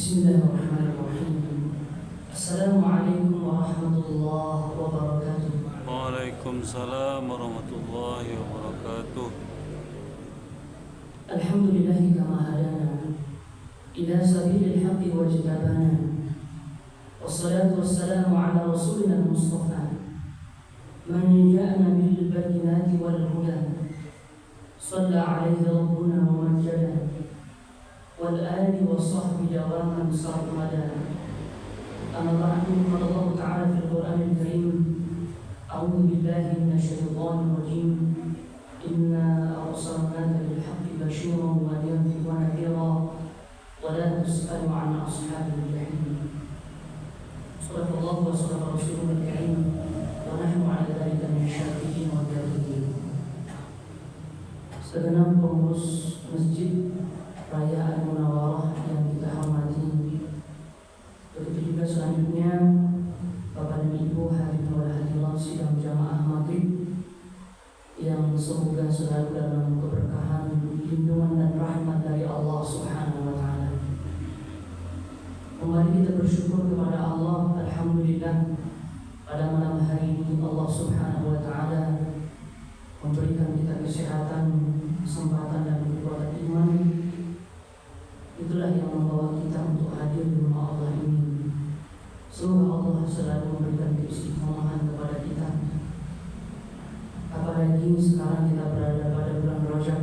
Bismillahirrahmanirrahim. Assalamualaikum warahmatullahi wabarakatuh. Waalaikumsalam warahmatullahi wabarakatuh. Alhamdulillahi kama hadana ila sabilil haqqi wajtabana. Wassalatu wassalamu ala rasulina al-mustafa man ja'ana bil bayyinati wal huda. Shalla alaihi rabbuna wa majjada wal ali wa sahbihi dawaman sarmada. Amma ba'du, qala Allah ta'ala fil Qur'anil Karim, a'udzu billahi minasy syaithanir rajim. Inna arsalnaka bil haqqi basyiran wa nadhiran wa la tus'alu 'an ashabil jahim. Shadaqallahu wa shadaqa rasulul karim wa nahnu 'ala dzalika minasyahidin wa dzakirin. Segenap pengurus Masjid Raya Al-Munawwarah yang kita hormati, begitu juga selanjutnya Bapak dan Ibu hadirin wal hadirat sidang jamaah maghrib yang semoga selalu dalam keberkahan, lindungan dan rahmat dari Allah Subhanahu wa Ta'ala. Kembali kita bersyukur kepada Allah. Alhamdulillah, pada malam hari ini Allah Subhanahu wa Ta'ala memberikan kita kesehatan, kesempatan dan kekuatan iman. Itulah yang membawa kita untuk hadir di rumah Allah ini. Semoga Allah selalu memberikan keistiqomahan kepada kita. Apalagi sekarang kita berada pada bulan Rajab,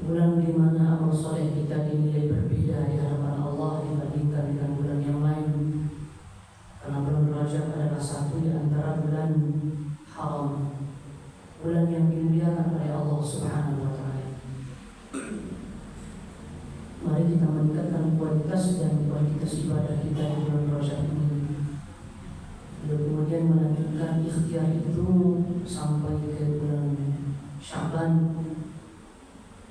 bulan di mana amal soleh kita dinilai berbeda di hadapan Allah dibandingkan dengan bulan yang lain. Karena bulan Rajab adalah satu di antara bulan haram, bulan yang dimuliakan oleh Allah Subhanahu wa Ta'ala. Mari kita meningkatkan kualitas dan kualitas ibadah kita di bulan Rajab ini, lalu kemudian melanjutkan ikhtiar itu sampai ke bulan Sya'ban,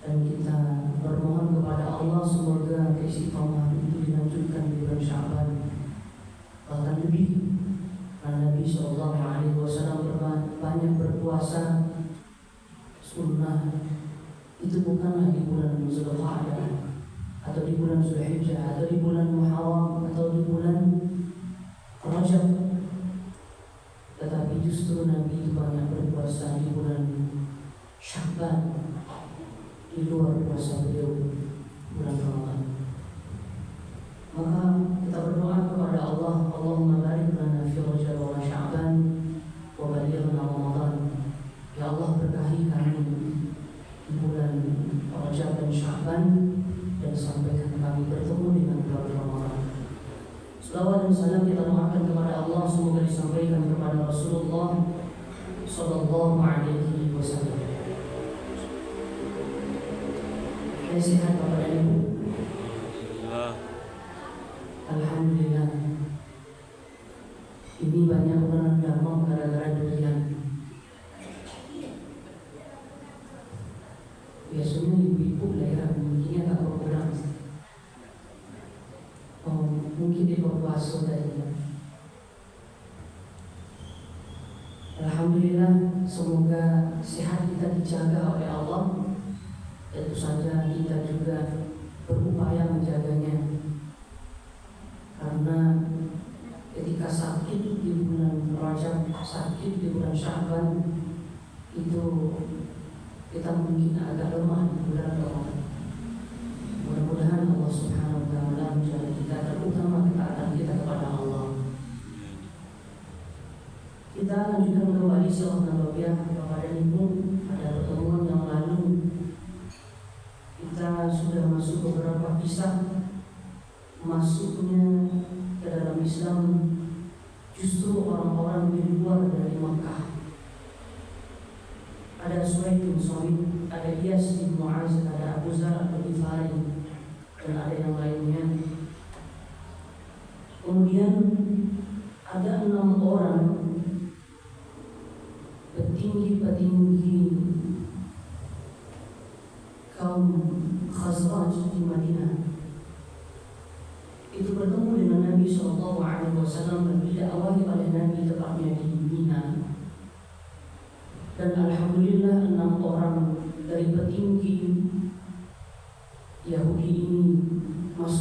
dan kita bermohon kepada Allah semoga keistiqomahan itu dilanjutkan di bulan Sya'ban, bahkan lebih. Karena Nabi SAW banyak berpuasa sunnah itu bukanlah di bulan Zulqa'dah atau di bulan Zulhijjah atau di bulan Muharram atau di bulan Rajab, tetapi justru Nabi itu banyak berpuasa di bulan Sya'ban, di luar puasa beliau bulan Ramadan. Maka kita berdoa kepada Allah, Allahumma barik lana fi Rajab wa Sya'ban wa balighna Ramadan. Ya Allah, berkahi kami di bulan Rajab dan Sya'ban, dan sampaikan kami bertemu dengan bulan Ramadan. Salawat dan salam kita doakan kepada Allah semoga disampaikan kepada Rasulullah sallallahu alaihi wasallam. Sehat Bapak dan Ibu? Alhamdulillah. Ini banyak orang damang gara-gara durian. Biasanya ibu-ibu daerah mungkinnya tak berkurang. Mungkin di berpuasa tadi. Alhamdulillah, semoga sehat kita dijaga oleh Allah. Tentu saja kita juga berupaya menjaganya, karena ketika sakit di bulan Rajab, sakit di bulan Sya'ban, itu kita mungkin agak lemah di bulan Ramadan. Mudah-mudahan Allah Subhanahu wa Ta'ala menjaga kita, terutama ketaatan kita kepada Allah. Kita lanjutkan kembali sirah nabawiyah kepada Ibu. Pada pertemuan yang lalu kita sudah masuk beberapa kisah masuknya ke dalam Islam justru orang-orang di luar dari Makkah. Ada Suhaib bin Shamit, ada Iyas bin Mu'az, ada Abu Dzar al-Ghifari, dan ada yang lainnya. Kemudian ada 6 orang petinggi-petinggi kaum Khazraj di Madinah itu bertemu dengan Nabi SAW dan didakwai oleh Nabi tepatnya di Mina. Dan alhamdulillah 6 orang dari petinggi Yahudi ini masuk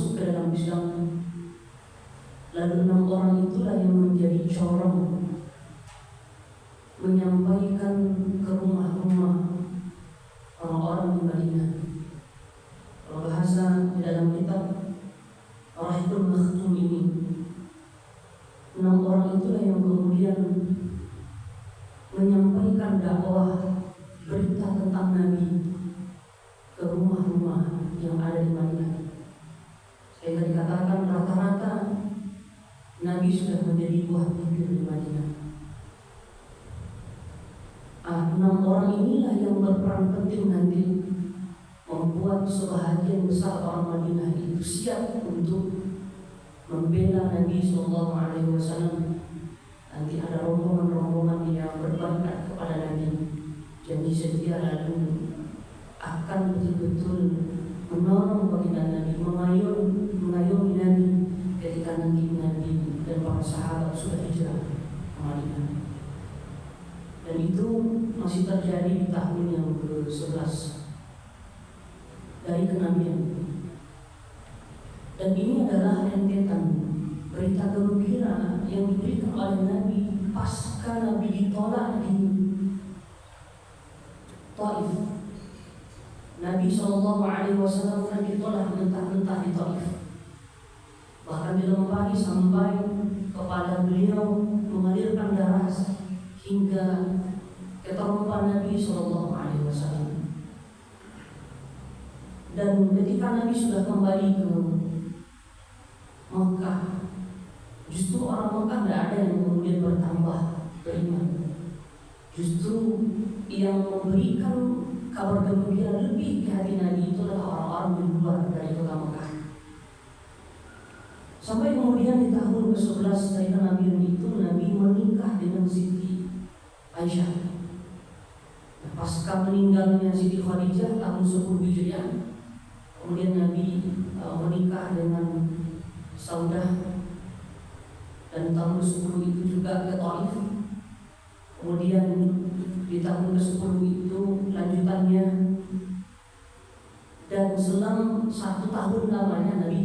Rahiqul Makhtum ini. 6 orang itulah yang kemudian menyampaikan dakwah berita tentang Nabi ke rumah-rumah yang ada di Madinah. Sehingga dikatakan rata-rata Nabi sudah menjadi buah bibir di Madinah. 6 orang inilah yang berperan penting nanti membuat sebahagian besar orang Madinah itu siap untuk membela Nabi SAW. Nanti ada rombongan-rombongan yang berbangkat kepada Nabi, janji setia lalu akan betul-betul menolong baginda Nabi, mengayomi Nabi ketika nanti Nabi dan para sahabat sudah hijrah ke Madinah. Dan itu masih terjadi di tahun yang ke-11 dari kenabian. Dan ini adalah rentetan berita gembira yang diberikan oleh Nabi pasca Nabi ditolak di Taif. Nabi SAW kan ditolak mentah-mentah di Taif. Bahkan dilempari sampai kepada beliau mengalirkan darah hingga keterlupa Nabi SAW. Dan ketika Nabi sudah kembali ke Mekah, justru orang Mekah tidak ada yang kemudian bertambah beriman. Justru yang memberikan kabar gembira lebih di hati Nabi itu adalah orang-orang di luar dari kota Mekah. Sampai kemudian di tahun ke-11 dari kenabian itu Nabi menikah dengan Siti Aisyah. Pasca meninggalnya Siti Khadijah tahun 10 Hijriah, kemudian Nabi menikah dengan Saudah, dan tahun ke-10 itu juga ke Taif. Kemudian di tahun ke-10 itu lanjutannya, dan selang 1 tahun lamanya Nabi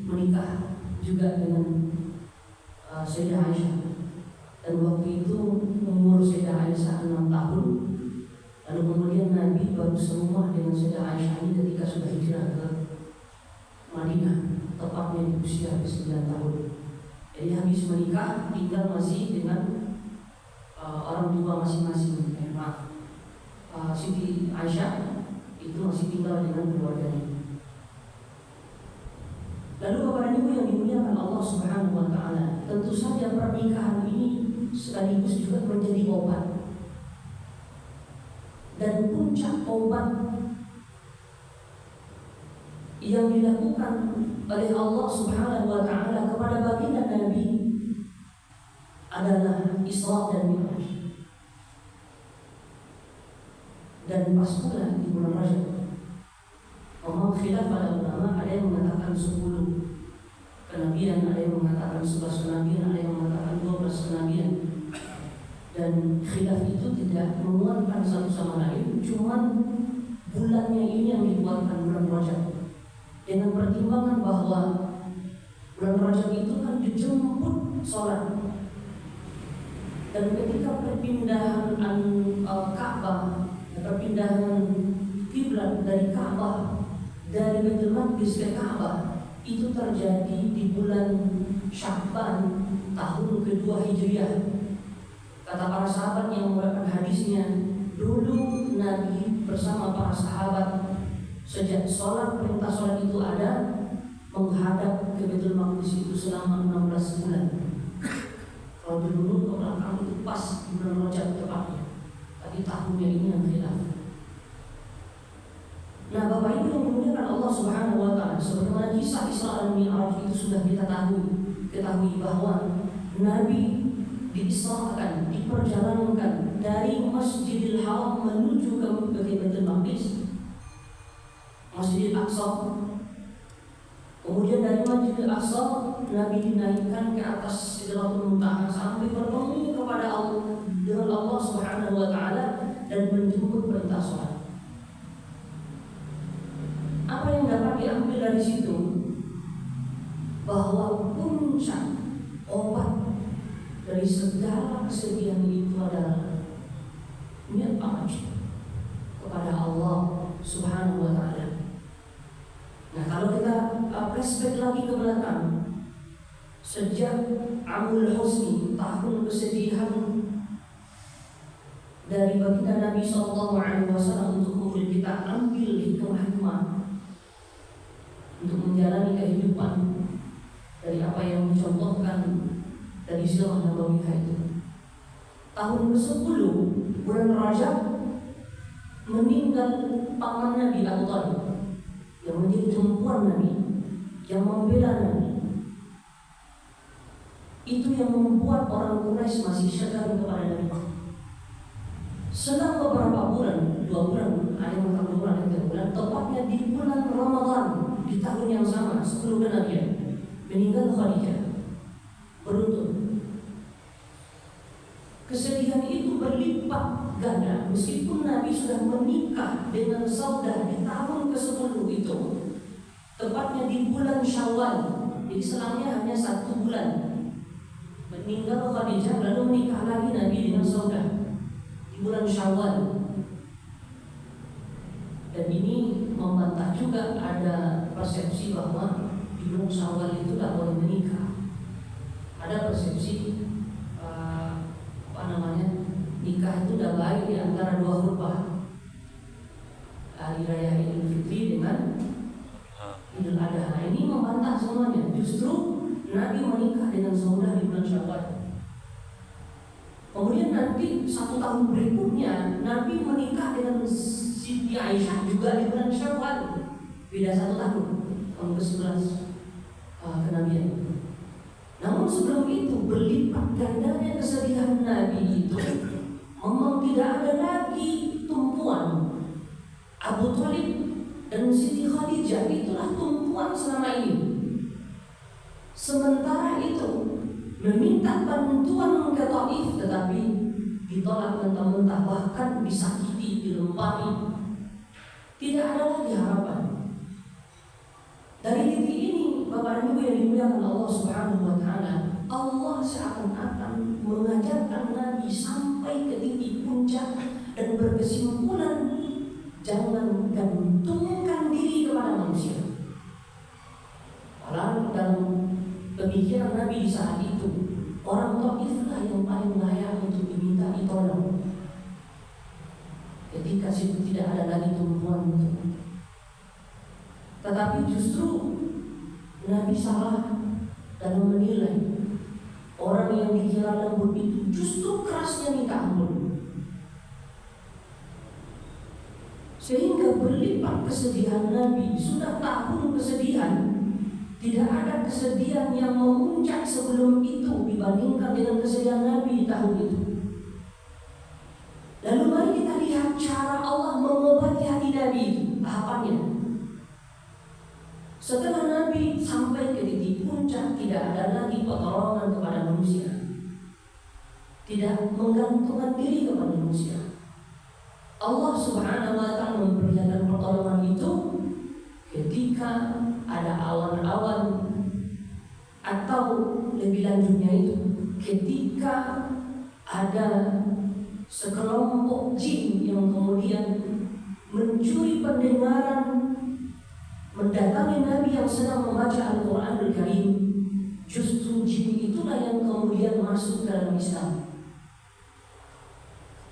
menikah juga dengan Sayyidah Aisyah. Dan waktu itu umur Sayyidah Aisyah 6 tahun. Lalu kemudian Nabi baru serumah dengan Sayyidah Aisyah ini ketika sudah hijrah ke Madinah, tepatnya di usia 9 tahun. Jadi habis menikah tinggal masih dengan orang tua masing-masing. Siti Aisyah itu masih tinggal dengan keluarganya. Lalu Bapak Ibu yang dimuliakan Allah Subhanahu wa Ta'ala, tentu saja pernikahan ini sekaligus juga menjadi obat dan puncak obat yang dilakukan oleh Allah Subhanahu wa Ta'ala kepada baginda Nabi adalah Isra dan Mi'raj. Dan pas pula di bulan Rajab. Omong khilaf pada ulama, ada yang mengatakan 10 kenabian, ada yang mengatakan 11 kenabian, ada yang mengatakan 12 kenabian. Dan khilaf itu tidak menguatkan satu sama lain, cuman bulannya ini yang dikuatkan bulan Rajab. Dengan pertimbangan bahwa bulan Rajab itu kan dijemput sholat. Dan ketika perpindahan Ka'bah, perpindahan kiblat dari Ka'bah, dari Baitul Maqdis ke Ka'bah, itu terjadi di bulan Sya'ban tahun kedua Hijriah. Kata para sahabat yang membawakan hadisnya, dulu Nabi bersama para sahabat sejak perintah sholat itu ada, menghadap ke Baitul Maqdis itu selama 16 bulan. Kalau dulu ke belakang itu pas di bulan Rajab tepatnya. Tapi tahunnya ini yang khilaf. Nah, Bapak Ibu yang dimuliakan Allah Subhanahu wa Ta'ala, sebagaimana kisah Isra dan Mi'raj itu sudah kita ketahui bahwa Nabi diisrakan, diperjalankan dari Masjidil Haram menuju ke Baitul Maqdis, Masjidil Aqsa. Kemudian dari Masjidil Aqsa Nabi dinaikkan ke atas Sidratul Muntaha sampai bertemu kepada Allah dengan Allah Subhanahu wa Ta'ala dan menjemput perintah sholat. Apa yang dapat diambil dari situ? Bahwa puncak obat dari segala kesedihan itu adalah mi'raj kepada Allah Subhanahu wa Ta'ala. Nah, kalau kita flashback lagi ke belakang, sejak Amul Husni, tahun kesedihan dari baginda Nabi SAW untuk kemudian kita ambil hikmah-hikmah untuk menjalani kehidupan dari apa yang dicontohkan dari sirah nabawiyah itu. Tahun ke-10 bulan Rajab meninggal paman Nabi Abu Thalib yang menjadi tumpuan Nabi, yang membela Nabi. Itu yang membuat orang Quraisy masih syakar kepada Nabi. Selang beberapa bulan, 2 bulan, ada yang mengatakan 2 bulan, ada yang 3 bulan, tepatnya di bulan Ramadan di tahun yang sama sebelum kenabian, meninggal Khadijah. Beruntun. Kesedihan itu berlipat ganda meskipun Nabi sudah menikah dengan Saudah di tahun ke-10 itu, tepatnya di bulan Syawal. Jadi selangnya hanya 1 bulan. Meninggal Khadijah lalu menikah lagi Nabi dengan Saudah di bulan Syawal. Dan ini membantah juga ada persepsi bahwa di bulan Syawal itu tak boleh menikah. Ada persepsi nikah itu udah baik di antara 2 khutbah, hari raya Idul Fitri dengan Idul Adha. Nah, ini membantah semuanya. Justru Nabi menikah dengan Saudah di bulan Syawal. Kemudian nanti 1 tahun berikutnya Nabi menikah dengan Siti Aisyah juga di bulan Syawal. Beda 1 tahun, tahun ke-11 kenabian. Namun sebelum itu berlipat gandanya kesedihan Nabi itu. Memang tidak ada lagi tumpuan Abu Thalib dan Siti Khadijah, itulah tumpuan selama ini. Sementara itu meminta bantuan ke Taif tetapi ditolak mentah-mentah, bahkan disakiti, dilempari. Tidak ada lagi harapan. Dari titik ini, Bapak dan Ibu yang dimuliakan Allah Subhanahu wa taala, Allah seakan-akan mengajarkan Nabi sampai ke titik puncak dan berkesimpulan, jangan gantungkan diri kepada manusia. Padahal dalam pemikiran Nabi di saat itu, orang Taiflah yang paling layak untuk diminta tolong. Ketika situ tidak ada lagi tumpuan untuk. Tetapi justru Nabi salah dalam menilai. Orang yang dikira lembut itu justru kerasnya minta ampun. Sehingga berlipat kesedihan Nabi. Sudah tahun kesedihan, tidak ada kesedihan yang memuncak sebelum itu dibandingkan dengan kesedihan Nabi di tahun itu. Lalu mari kita lihat cara Allah mengobati hati Nabi itu, tahapannya. Setelah Nabi sampai ke titik puncak, tidak ada lagi pertolongan kepada manusia, tidak menggantungkan diri kepada manusia. Allah Subhanahu wa ta'ala memberikan pertolongan itu ketika ada awan-awan, atau lebih lanjutnya itu ketika ada sekelompok jin yang kemudian mencuri pendengaran, mendatangi Nabi yang sedang membaca Al-Quranul Karim. Justru jin itulah yang kemudian masuk ke dalam Islam.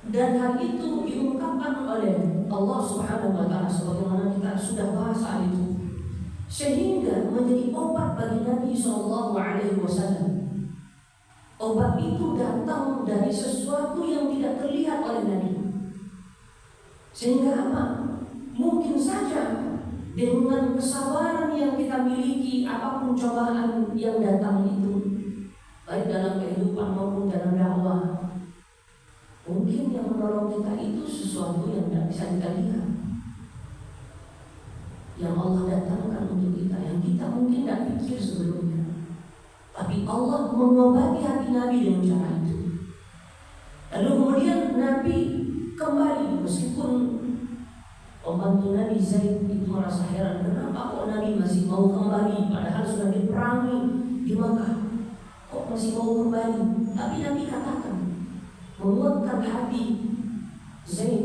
Dan hal itu diungkapkan oleh Allah Subhanahu wa ta'ala sebagaimana kita sudah bahas saat itu, sehingga menjadi obat bagi Nabi SAW. Obat itu datang dari sesuatu yang tidak terlihat oleh Nabi. Sehingga apa? Mungkin saja dengan kesabaran yang kita miliki, apapun cobaan yang datang itu, baik dalam kehidupan maupun dalam dakwah, mungkin yang menolong kita itu sesuatu yang tidak bisa kita lihat, yang Allah datangkan untuk kita, yang kita mungkin tidak pikir sebelumnya. Tapi Allah mengobati hati Nabi dengan cara itu. Lalu kemudian Nabi kembali, meskipun pembantu Nabi Zaid itu merasa heran, kenapa kok Nabi masih mau kembali padahal sudah diperangi di Makkah, kok masih mau kembali. Tapi Nabi katakan, menguatkan hati Zaid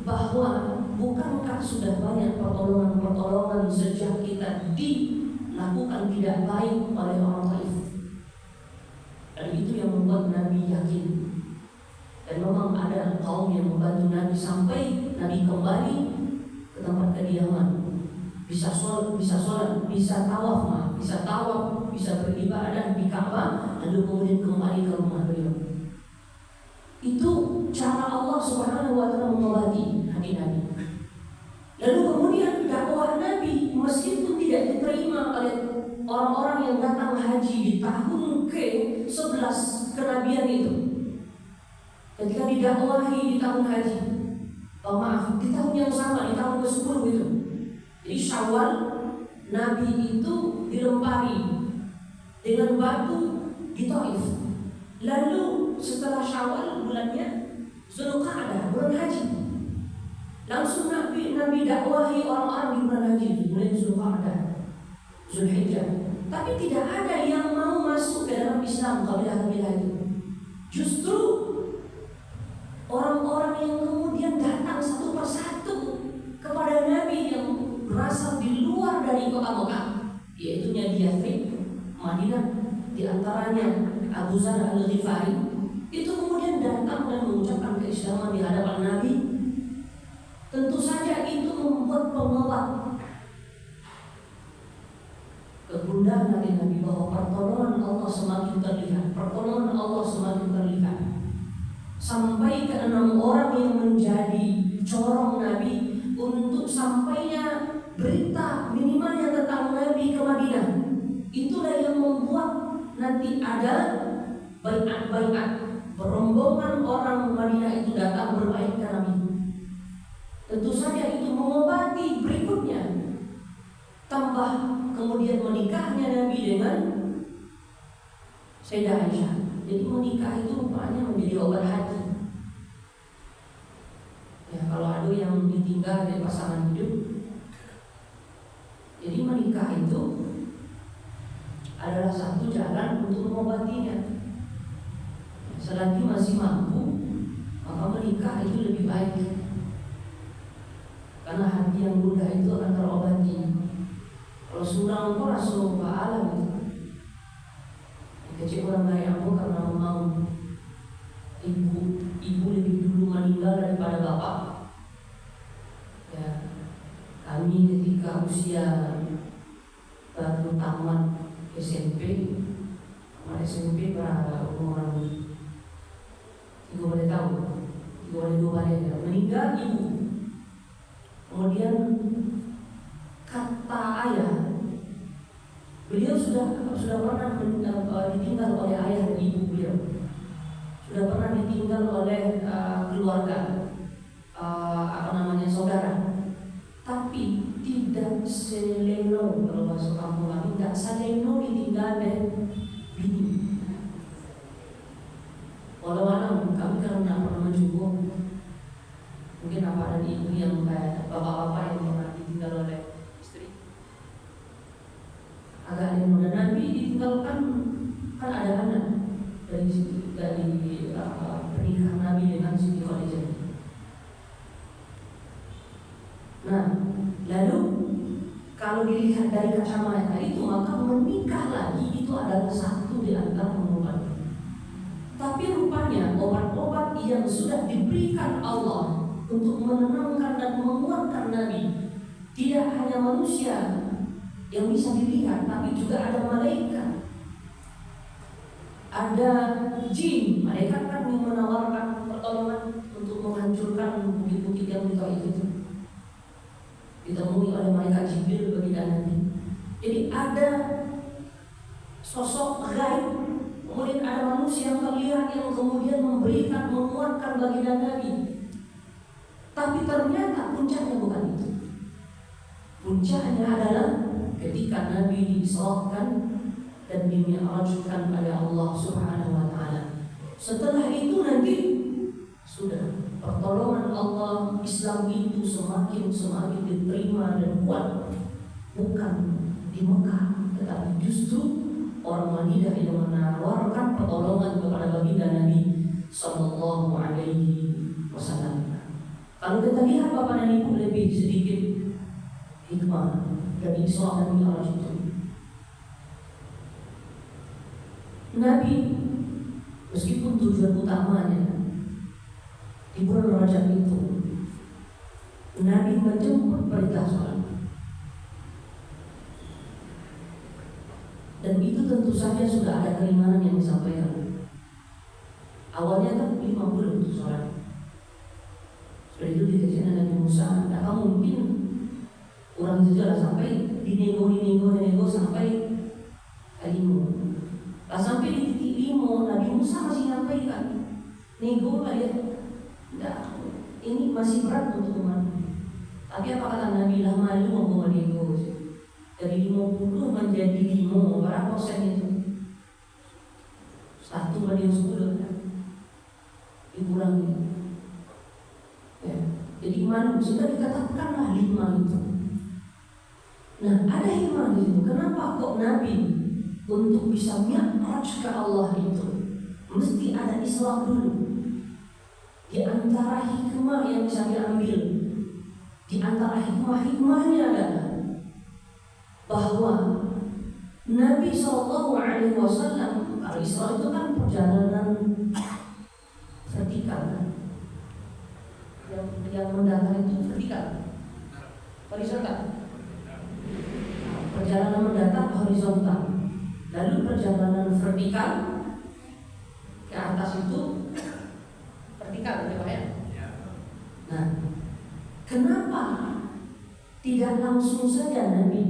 bahwa bukankah sudah banyak pertolongan-pertolongan sejak kita dilakukan tidak baik oleh orang Taif? Dan itu yang membuat Nabi yakin. Dan memang ada kaum yang membantu Nabi sampai Nabi kembali ke tempat kediaman. Bisa sholat, bisa tawaf, bisa beribadah di Ka'bah, lalu kemudian kembali ke rumah beliau. Itu cara Allah Subhanahu wa Ta'ala mengobati hati Nabi. Lalu kemudian dakwah Nabi meskipun tidak diterima oleh orang-orang yang datang haji di tahun ke-11 kenabian itu, ketika didakwahi di tahun haji, di tahun yang sama, di tahun ke-10 itu. Jadi Syawal, Nabi itu dilempari dengan batu di Taif. Lalu setelah Syawal bulannya Zulqa'dah, bulan haji. Langsung Nabi dakwahi orang-orang di bulan haji, bulan Zulqa'dah, Zulhijjah. Tapi tidak ada yang mau masuk ke dalam Islam kabilah-kabilah itu. Justru orang-orang yang kemudian datang satu persatu kepada Nabi yang berasal di luar dari kota Mekah, yaitu di Yathrib, Madinah, di antaranya Abu Dzar Al-Ghifari, itu kemudian datang dan mengucapkan keislaman di hadapan Nabi. Tentu saja itu membuat pengobat kegundahan hati Nabi bahwa pertolongan Allah semakin terlihat, sampai ke 6 orang yang menjadi corong Nabi untuk sampainya berita minimalnya tentang Nabi ke Madinah. Itulah yang membuat nanti ada baiat, berombongan orang Madinah itu datang berbaiat ke Nabi. Tentu saja itu mengobati berikutnya, tambah kemudian menikahnya Nabi dengan Sayyidah Aisyah. Jadi menikah itu rupanya menjadi obat hati. Ya, kalau ada yang ditinggal dari pasangan hidup, jadi menikah itu adalah satu jalan untuk mengobatinya. Selagi masih mampu, maka menikah itu lebih baik, karena hati yang mudah itu akan terobati. Kalau sudah engkau rasul alam itu kecil orang kaya aku karena mau ibu lebih dulu meninggal daripada bapak. Ya, kami ketika usia baru tamat SMP berapa umuran 3 tahun, 2 hari meninggal ibu. Kemudian kata ayah, beliau sudah pernah ditinggal oleh ayah dan ibu beliau, sudah pernah ditinggal oleh keluarga, saudara, tapi tidak seleno, kalau masuk kampung kami tidak seleno ditinggal oleh bini. Walau kami kan tidak pernah menjumpa. Mungkin apa ada ibu yang kayak bapak-bapak yang pernah ditinggal oleh istri. Agak yang muda Nabi ditinggalkan, kan ada anak dari pernikahan Nabi dengan Siti Khadijah. Nah, lalu kalau dilihat dari kacamata itu, maka menikah lagi itu adalah satu di antara obat. Tapi rupanya obat-obat yang sudah diberikan Allah untuk menenangkan dan menguatkan Nabi, tidak hanya manusia yang bisa dilihat, tapi juga ada malaikat, ada jin. Malaikat kan yang menawarkan pertolongan untuk menghancurkan bukit-bukit yang di Taif itu, ditemui oleh malaikat Jibril bagi Nabi. Jadi ada sosok gaib, kemudian ada manusia yang terlihat yang kemudian memberikan, menguatkan bagi Nabi. Tapi ternyata puncaknya bukan itu. Puncaknya adalah ketika Nabi diisrakan dan dimi'rajkan oleh Allah Subhanahu wa Ta'ala. Setelah itu nanti sudah pertolongan Allah, Islam itu semakin diterima dan kuat, bukan di Mekah, tetapi justru orang Madinah yang menawarkan pertolongan kepada baginda Nabi Sallallahu Alaihi Wasallam. Kalau kita lihat Bapak dan Ibu lebih sedikit hikmah dari Isra dan Mi'raj itu. Nabi meskipun tujuan utamanya di bulan Rajab itu, Nabi menjemput perintah sholat. Dan itu tentu saja sudah ada keimanan yang disampaikan. Awalnya kan 50 untuk sholat. Setelah itu dikasihkan Nabi Musa, tidak mungkin orang itu sudah sampai dinego sampai kalimu. Pas sampai di titik limo, Nabi Musa masih nyampaikan nego kalian. Tidak, ini masih berat untuk umat. Tapi apa kata Nabi, lah malu mau nego. Dari 50 menjadi 5, berapa persen itu? 1 banding 10 kan? Dikurangi. Ya. Jadi malu, sudah dikatakanlah 5 itu. Nah, ada hikmah di situ. Kenapa kok Nabi untuk bisa mi'raj ke Allah itu mesti ada Isra dulu? Di antara hikmah yang bisa diambil, di antara hikmah-hikmahnya adalah bahwa Nabi SAW, kalau Isra itu kan perjalanan vertikal kan? Yang mendatar itu vertikal, horizontal. Perjalanan mendatar horizontal, lalu perjalanan vertikal ke atas itu vertikal, coba ya. Nah, kenapa tidak langsung saja Nabi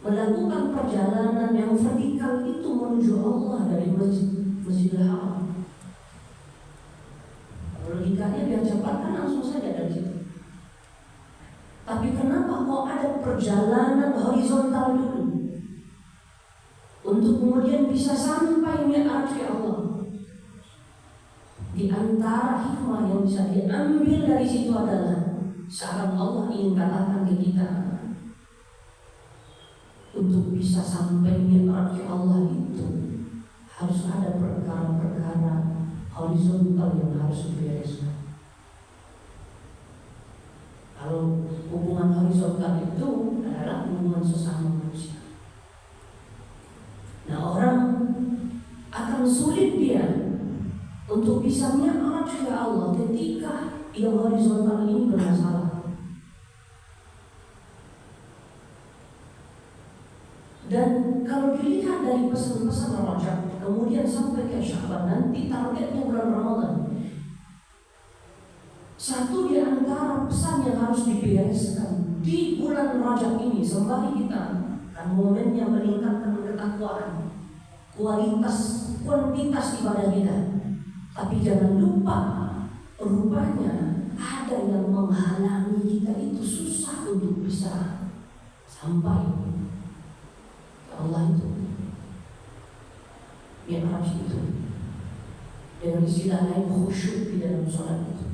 melakukan perjalanan yang vertikal itu menuju Allah dari Masjidil Haram? Logikanya biar cepat kan langsung saja dari situ. Tapi kenapa kok ada perjalanan horizontal dulu untuk kemudian bisa sampai mi'raj ke Allah? Di antara hikmah yang bisa diambil dari situ adalah saat Allah ingin katakan ke kita, untuk bisa sampai mi'raj ke Allah itu harus ada perkara-perkara horizontal yang harus dibereskan. Kalau hubungan horizontal itu adalah hubungan sesama manusia. Nah, orang akan sulit dia untuk bisa mi'raj ke Allah ketika yang horizontal ini bermasalah. Dan kalau dilihat dari pesan-pesan Rajab kemudian sampai ke Sya'ban, nanti targetnya bulan Ramadan. Satu di antara pesan yang harus dibereskan di bulan Rajab ini, sembari kita kan momennya meningkatkan ketakwaan, kuantitas ibadah kita. Tapi jangan lupa, rupanya ada yang menghalangi kita itu susah untuk bisa sampai ke Allah itu. Mi'raj itu dengan istilah lain khusyuk di dalam sholat itu.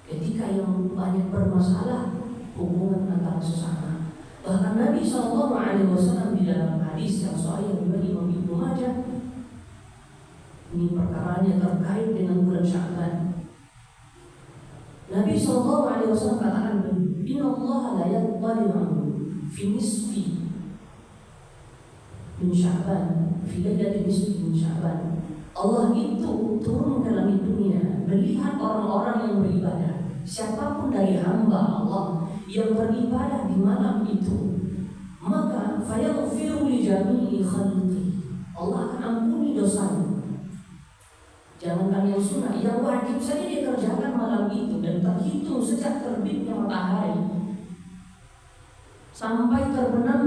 Ketika yang banyak bermasalah hubungan antara sesama. Bahkan Nabi SAW di dalam hadis yang sahih dari Imam Ibnu Majah, ini perkaranya terkait dengan bulan Sya'ban. Nabi SAW katakan, Inna Allah la yadhalimu fi nisfi min Sya'ban, fi laylatin nisfi min Sya'ban. Allah itu turun ke langit dunia melihat orang-orang yang beribadah. Siapapun dari hamba Allah yang beribadah di malam itu, maka fayaghfiru li jami'i khalqi, Allah akan ampuni dosanya. Jangankan yang sunnah, yang wajib saja dikerjakan malam itu, dan terhitung sejak terbitnya matahari sampai terbenam,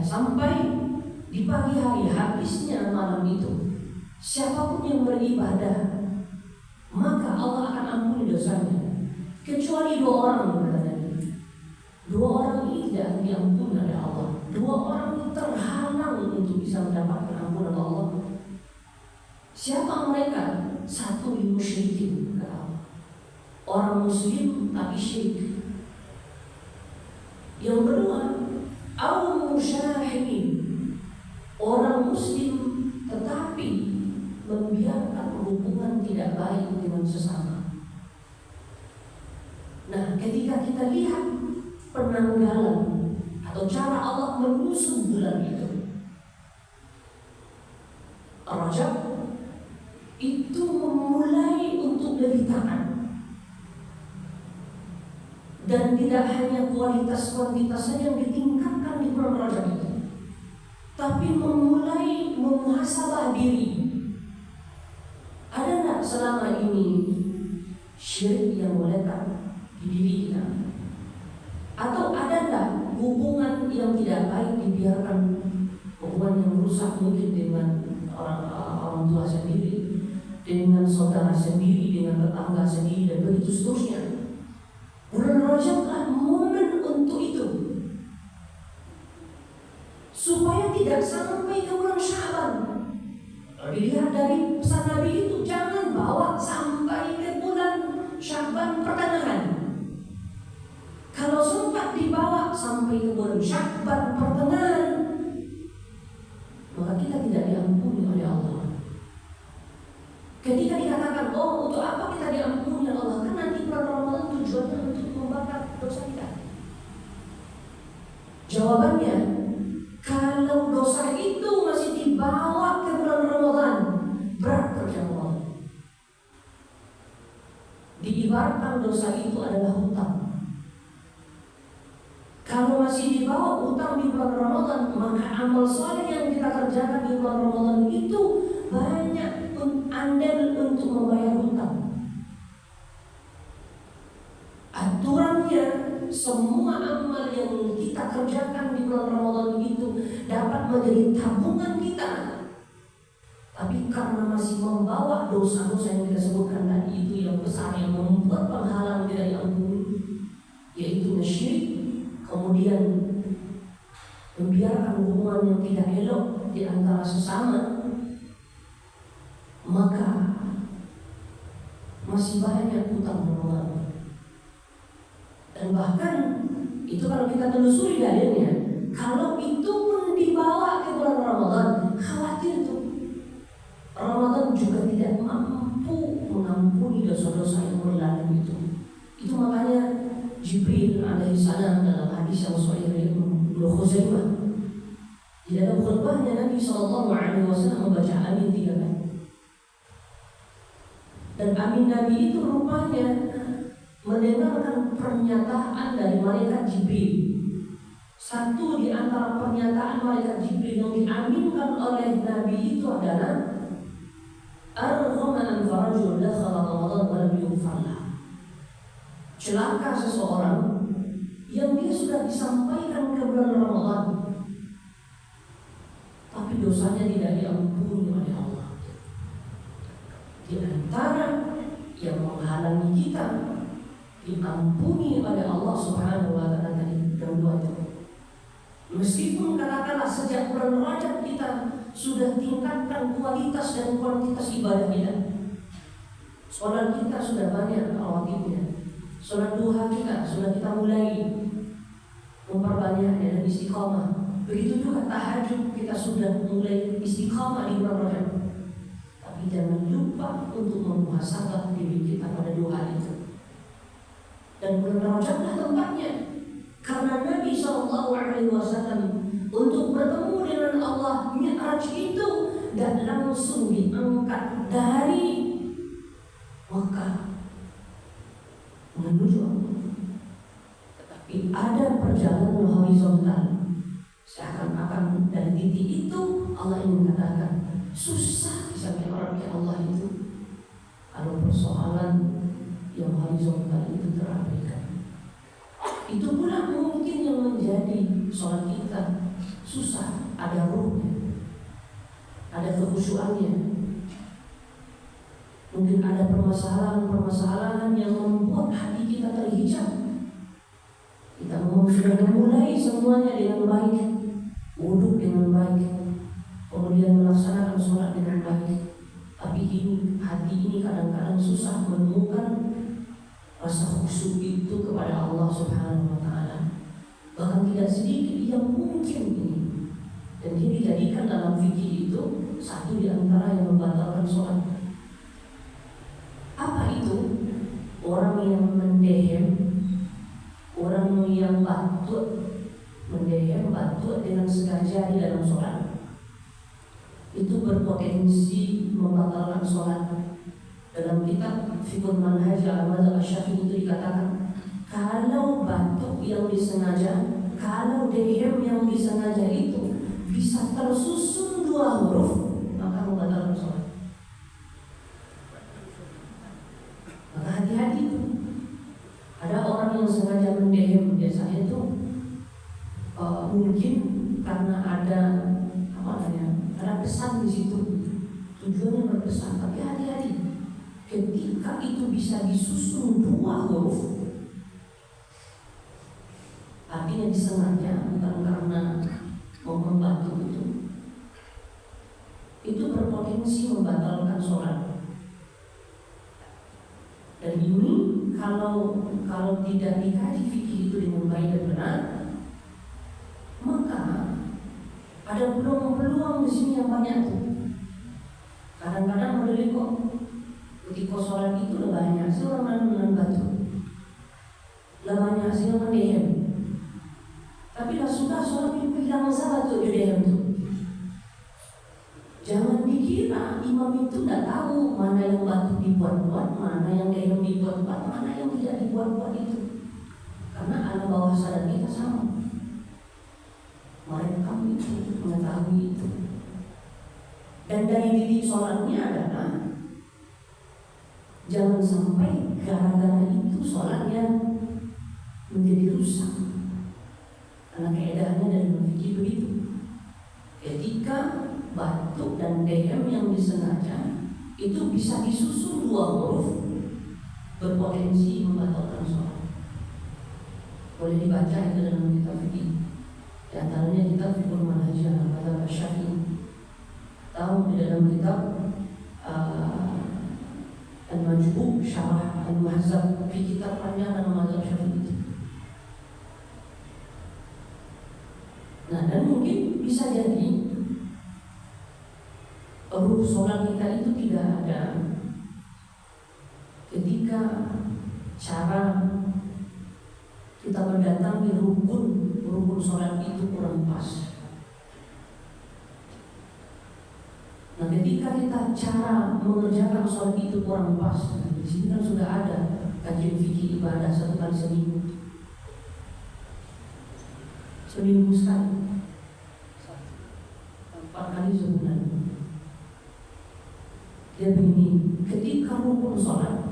sampai di pagi hari habisnya malam itu. Siapapun yang beribadah, maka Allah akan ampuni dosanya, kecuali 2 orang katanya. 2 orang ini tidak akan diampuni oleh Allah. 2 orang itu terhalang untuk bisa mendapatkan ampunan Allah. Siapa mereka? 1 musyrikin, orang muslim tapi syirik. Yang kedua, musyahirin, orang muslim tetapi membiarkan hubungan tidak baik dengan sesama. ketika kita lihat penanggalan atau cara Allah menyusun bulan itu, Rajab itu memulai untuk lebih taat. Dan tidak hanya kualitas kuantitas saja yang ditingkatkan di bulan Rajab itu, tapi memulai memuhasabah diri. Ada tidak selama ini syirik yang melekat di diri kita? Atau ada tidak hubungan yang tidak baik dibiarkan, hubungan yang rusak mungkin dengan orang tua sendiri, dengan saudara sendiri, dengan tetangga sendiri, dan begitu seterusnya. Bulan Rajablah momen untuk itu, supaya tidak sampai ke bulan Syaban. Dilihat dari pesan Nabi itu, jangan bawa sampai ke bulan Syaban pertengahan. Kalau sempat dibawa sampai ke bulan Syaban pertengahan, maka kita tidak diampuni oleh Allah. Ketika dikatakan, oh untuk apa kita diampuni oleh Allah? Kan nanti bulan Ramadan tujuannya untuk membakar dosa kita. Jawabannya, kalau dosa itu masih dibawa ke bulan Ramadan, berat kerja Allah. Diibaratkan dosa itu adalah hutang. Kalau masih dibawa hutang di bulan Ramadan, maka amal soleh yang kita kerjakan di bulan Ramadan itu banyak andil untuk membayar hutang. Aturannya, semua amal yang kita kerjakan di bulan Ramadan itu dapat menjadi tabungan kita. Tapi karena masih membawa dosa-dosa yang kita sebutkan tadi itu yang besar, yang membuat penghalang tidak diampuni, yaitu syirik, kemudian membiarkan hubungan yang tidak elok di antara sesama, maka masih banyak hutang Ramadan. Dan bahkan itu kalau kita telusuri dalilnya, kalau itu pun dibawa ke bulan Ramadan, khawatir tuh Ramadan juga tidak mampu mengampuni dosa-dosa yang berlalu itu. Itu makanya Jibril alaihissalam dalam hadis yang sahih Ibnu Khuzaimah, di dalam khutbahnya Nabi SAW membaca amin 3 kali. Dan amin Nabi itu rupanya mendengarkan pernyataan dari malaikat Jibril. Satu di antara pernyataan malaikat Jibril yang diaminkan oleh Nabi itu adalah Ar-Rahman farajul dakhala Ramadan wa lam yughfar lahu. Celaka seseorang yang dia sudah disampaikan ke bulan Ramadan, tapi dosanya tidak diampuni oleh Allah. Di antara yang menghalangi kita diampuni oleh Allah Subhanahu wa Ta'ala tadi kedua itu. Meskipun katakanlah sejak bulan Rajab kita sudah tingkatkan kualitas dan kuantitas ibadah kita, sholat kita sudah banyak rawatibnya, sholat duha kita sudah kita mulai memperbanyaknya dan istiqamah. Begitu juga tahajud kita sudah mulai istiqamah di bulan Rajab. Tapi jangan lupa untuk memuhasabah diri kita pada 2 hal itu. Dan bulan Rajablah tempatnya, karena Nabi SAW untuk bertemu dengan Allah Mi'raj itu dan langsung diangkat dari Makkah menuju Allah. Tetapi ada perjalanan horizontal, seakan-akan dari titik itu Allah ingin katakan susah sampai orang ke Allah itu kalau persoalan yang horizontal itu terabaikan. Itu pula mungkin yang menjadi sholat kita susah, ada ruhnya, ada kekhusyuannya. Mungkin ada permasalahan-permasalahan yang membuat hati kita terhijab. Kita sudah memulai semuanya dengan baik, wudhu dengan baik, kemudian melaksanakan sholat dengan baik. Tapi hati ini kadang-kadang susah menemukan rasa khusyuk itu kepada Allah Subhanahu wa Ta'ala. Bahkan tidak sedikit yang mungkin ini, dan dia dijadikan dalam fikih itu satu di antara yang membatalkan sholat. Apa itu? Orang yang mendehem yang batuk, mendehem, batuk dengan sengaja di dalam sholat, itu berpotensi membatalkan sholat. Dalam kitab Fiqhul Manhaj al-Madzhab Asy-Syafi'i itu dikatakan, kalau batuk yang disengaja, kalau dehem yang disengaja itu bisa tersusun 2 huruf, maka membatalkan sholat. Maka hati-hati itu. Ada orang yang sengaja mendehem, biasanya itu mungkin karena ada pesan di situ, tujuannya berpesan. Tapi hati-hati, ketika itu bisa disusun 2 huruf, artinya disengaja, bukan karena mau membantu itu berpotensi membatalkan sholat. Dan ini kalau tidak dikaji fikih itu dengan baik dan benar, maka ada peluang-peluang di sini yang banyak tuh. Kadang-kadang boleh kok ketika sholat itu lebih hasil dengan batu, lebih hasil mendehem. Tapi dah sudah sholat itu hilang salah tuh dehem tuh. Jangan dikira imam itu tidak tahu mana yang batu dibuat-buat, mana yang dehem dibuat-buat, mana yang tidak dibuat-buat itu. Karena alam bawah sadar kita sama. Mereka itu mengetahui itu. Dan dari didik sholatnya adalah jangan sampai gara-gara itu sholatnya menjadi rusak. Karena keadaannya dari fikih begitu. Ketika batuk dan dehem yang disengaja itu bisa disusun 2 huruf, berpotensi membatalkan sholat. Boleh dibaca itu dalam kitab fikih. Di antaranya kitab Fiqhul Manhaj al-Madzhab Asy-Syafi'i. Tahu di dalam kitab Al-Majmu' Syarah Al-Muhazzab, di kitab panjang dalam mazhab Syafi'i itu. Nah, dan mungkin bisa jadi ruh sholat kita itu tidak ada ketika cara kita mendatangi rukun sholat itu kurang pas. Nah, ketika kita cara mengerjakan sholat itu kurang pas, di sini kan sudah ada kajian fikih ibadah 1 kali seminggu, sekali, 4 kali sebulan. Dia begini, ketika rukun sholat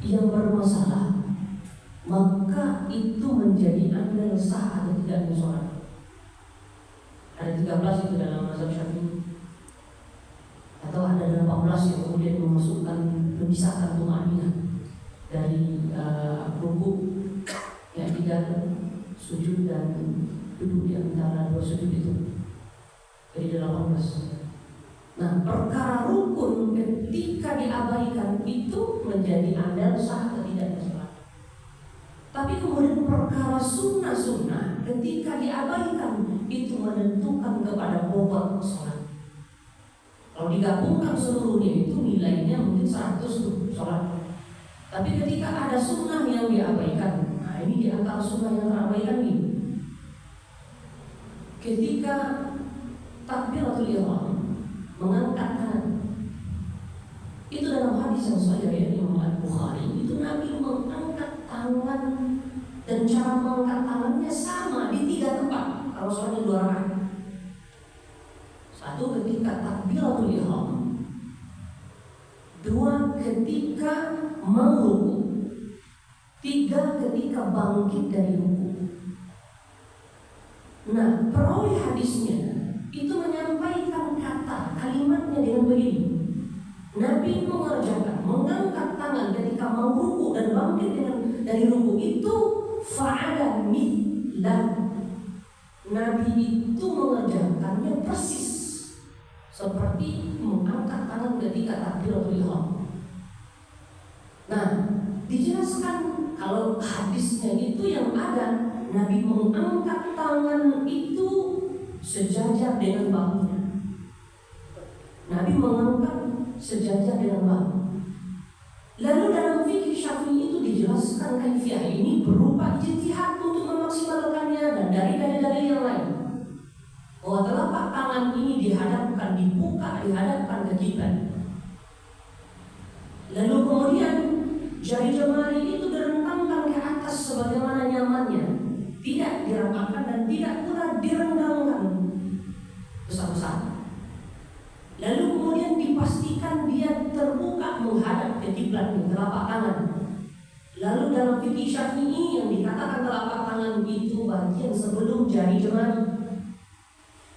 yang bermasalah, maka itu menjadi andal sah atau tidaknya sholat. Ada 13 itu dalam mazhab Syafi'i, atau ada 18 yang kemudian memisahkan tumaninah dari rukuk, yang tidak sujud dan duduk di antara 2 sujud itu. Jadi 18. Nah, perkara rukun ketika diabaikan itu menjadi andal sah atau tidaknya sholat. Tapi kemudian perkara sunnah ketika diabaikan itu menentukan kepada bobot sholat. Kalau digabungkan seluruhnya itu nilainya mungkin 100 tuh sholat. Tapi ketika ada sunnah yang diabaikan, nah ini di antara sunnah yang terabaikan ini. Ketika takbiratul ihram, mengangkat tangan, itu dalam hadis yang sahih ya Imam Al-Bukhari, itu Nabi mengangkat tangan dan cara mengangkat tangannya sama di 3 tempat. Kalau sholatnya 2 rakaat, 1 ketika takbiratul ihram, 2 ketika mau ruku, 3 ketika bangkit dari ruku. Nah, perawi hadisnya itu menyampaikan kalimatnya dengan begini. Nabi mengerjakan mengangkat tangan ketika mau ruku dan bangkit dari ruku itu fa'ala mithla. Nabi itu mengerjakannya persis seperti mengangkat tangan ketika takbiratul ihram. Nah, dijelaskan kalau hadisnya itu yang ada, Nabi mengangkat tangan itu sejajar dengan bahunya. Nabi mengangkat sejajar dengan bahu. Lalu dalam fikih Syafi'i Syafi'i itu dijelaskan kaifiah ini berupa ijtihad untuk memaksimalkannya dan dari dalil-dalil yang lain. Bahwa telapak tangan ini dihadapkan ke kiblat. Lalu kemudian jari jemari itu direntangkan ke atas sebagaimana nyamannya, tidak dirapatkan dan tidak pula direnggangkan besar-besar. Lalu kemudian dipastikan dia terbuka menghadap ke kiblat telapak tangan. Lalu dalam fikih Syafi'i yang dikatakan telapak tangan itu bagian sebelum jari jemari.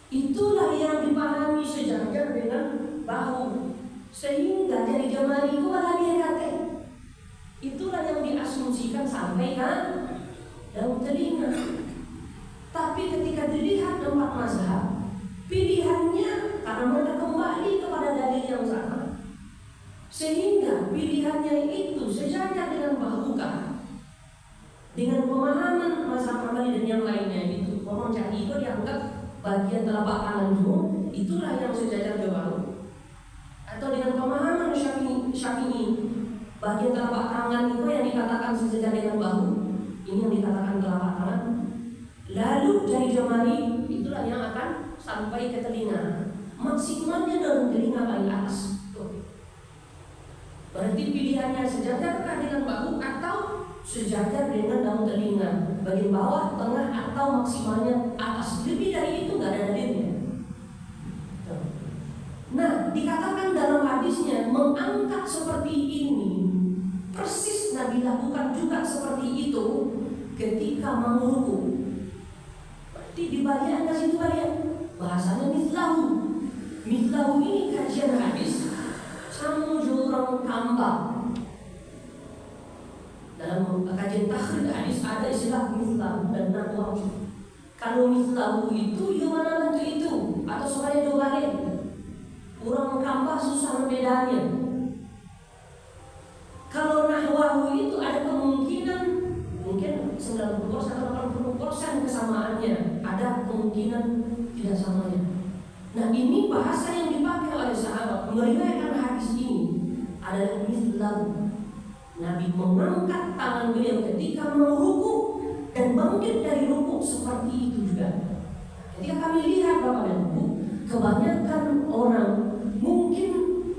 Itulah yang dipahami sejajar dengan bahu, sehingga jari jemari itu malah dihadap. Itulah yang diasumsikan sampai ke dalam telinga. Tapi ketika dilihat tempat mazhab, pilihannya karena mereka kembali kepada dalil yang sama, sehingga pilihannya itu sejajar dengan bahukah dengan pemahaman mazhab Hambali dan yang lainnya itu. Orang jari itu dianggap bagian telapak tangan dulu, itulah yang sejajar jauh. Atau dengan pemahaman Syafi'i, bagian telapak tangan itu yang dikatakan sejajar dengan bahu, ini yang dikatakan telapak tangan. Lalu jari jemari itulah yang akan sampai ke telinga, maksimalnya dalam telinga paling atas. Berarti pilihannya sejajarkah dengan bahu atau sejajar dengan daun telinga, bagian bawah, tengah, atau maksimalnya atas. Lebih dari itu nggak ada dalilnya. Nah, dikatakan dalam hadisnya mengangkat seperti ini persis Nabi lakukan juga seperti itu ketika mau ruku. Berarti di bagian atas itu bagian bahasanya mithlahu. Mithlahu ini kajian hadis sama jurang kambang. Dalam kajian takhrid hadis ada istilah mithlahu dan nahwahu. Kalau mithlahu itu ya mana itu atau supaya dua balik. Kurang kambah susah bedanya. Kalau nahwahu itu ada kemungkinan mungkin 90% atau 80% kesamaannya, ada kemungkinan tidak samanya. Nah, ini bahasa yang dipakai oleh sahabat meriwayatkan hadis ini adalah mithlahu. Nabi mengangkat tangan beliau ketika mau ruku dan bangkit dari ruku seperti itu juga. Ketika kami lihat Bapak dan Ibu, kebanyakan orang mungkin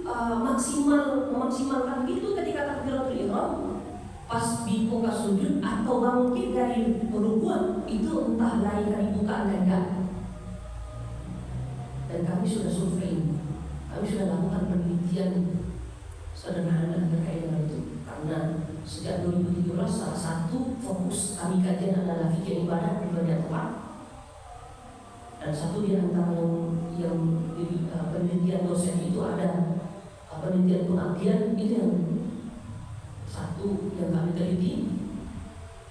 memaksimalkan itu ketika takbiratul ihram, pas dibuka sujud atau bangkit dari rukuan itu entah lain kali bukaan dan enggak. Dan kami sudah survei, kami sudah lakukan penelitian sederhana terkait dengan itu. Karena sejak 2017 salah satu fokus kami kajian adalah fikih ibadah di banyak tempat. Dan satu di antara yang di penelitian dosen itu ada penelitian pengabdian itu yang satu yang kami teliti.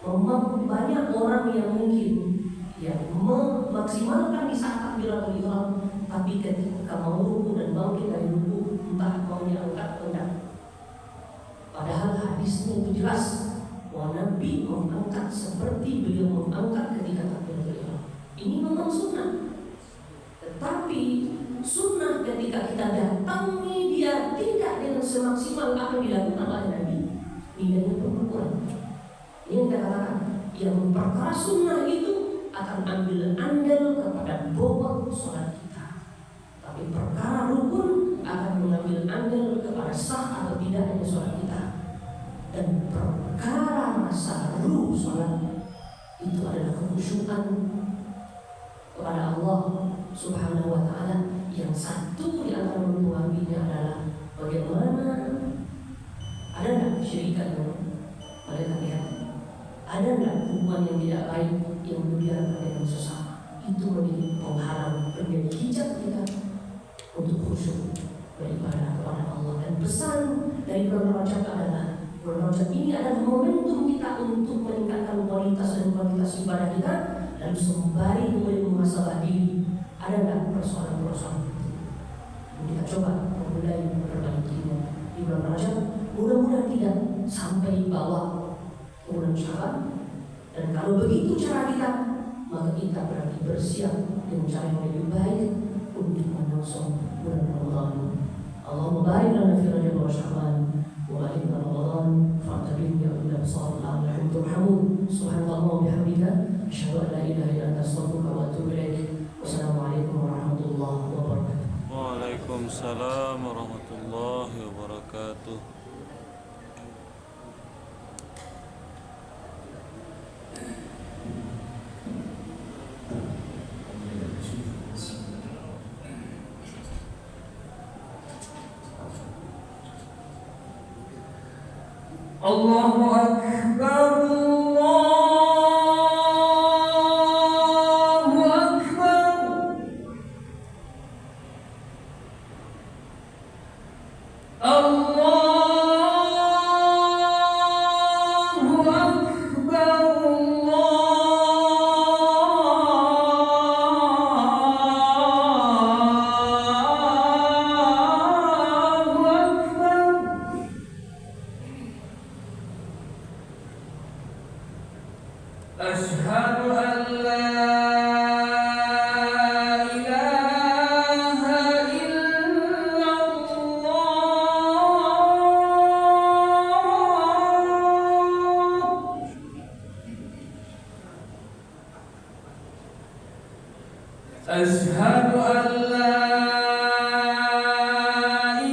Memang banyak orang yang mungkin yang memaksimalkan di saat takbiratul ihram, tapi ketika mau ruku dan bangkit dari ruku entah mau diangkat atau tidak. Padahal hadisnya itu jelas bahwa Nabi mengangkat seperti beliau mengangkat ketika takbiratul ihram. Ini memang sunnah. Tetapi sunnah ketika kita datangi dia tidak dengan semaksimal apa yang dilakukan oleh Nabi, ini berkurang. Ini yang kita katakan, yang memperkeras sunnah itu akan ambil andil kepada bobot sholat kita. Tapi perkara rukun akan mengambil andil kepada sah atau tidaknya sholat kita. Dan perkara rasa ruh sholat itu adalah kekhusyukan kepada Allah Subhanahu wa ta'ala. Yang satu di antara mempengaruhinya adalah bagaimana ada nggak syirikat yang mereka lihat, ada nggak hubungan yang tidak baik yang dibiarkan dengan sesama. Itu menjadi penghalang, menjadi hijab kita untuk khusyuk beribadah kepada Allah. Dan pesan dari bulan Rajab adalah bulan Rajab ini adalah momentum kita untuk meningkatkan kualitas dan kualitas ibadah kita, dan sembari kemudian muhasabah diri. Ada nggak persoalan-persoalan itu? Kita coba memulai memperbaikinya di bulan Rajab. Mudah-mudahan tidak sampai bawah ke bulan Syawal. Dan kalau begitu cara kita, maka kita berarti bersiap dengan cara yang lebih baik untuk menyongsong bulan Ramadan. Allahumma barik lana fi Rajab wa Sya'ban wa barik lana Ramadan fa'tabi'na صالح الأعمال ترحمون. سبحانك اللهم وبحمدك أشهد أن لا إله إلا أنت أستغفرك وأتوب إليك. والسلام عليكم ورحمة الله وبركاته. Waalaikumsalam warahmatullahi wabarakatuh. Allahu Akbar, Allahu Akbar, Allahu Akbar, Allahu Akbar. Asyhadu an la ilaha illallah. Asyhadu an la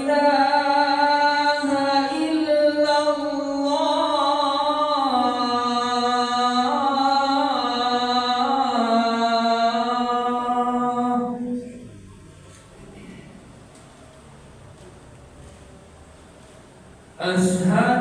ilaha illallah. Asyhadu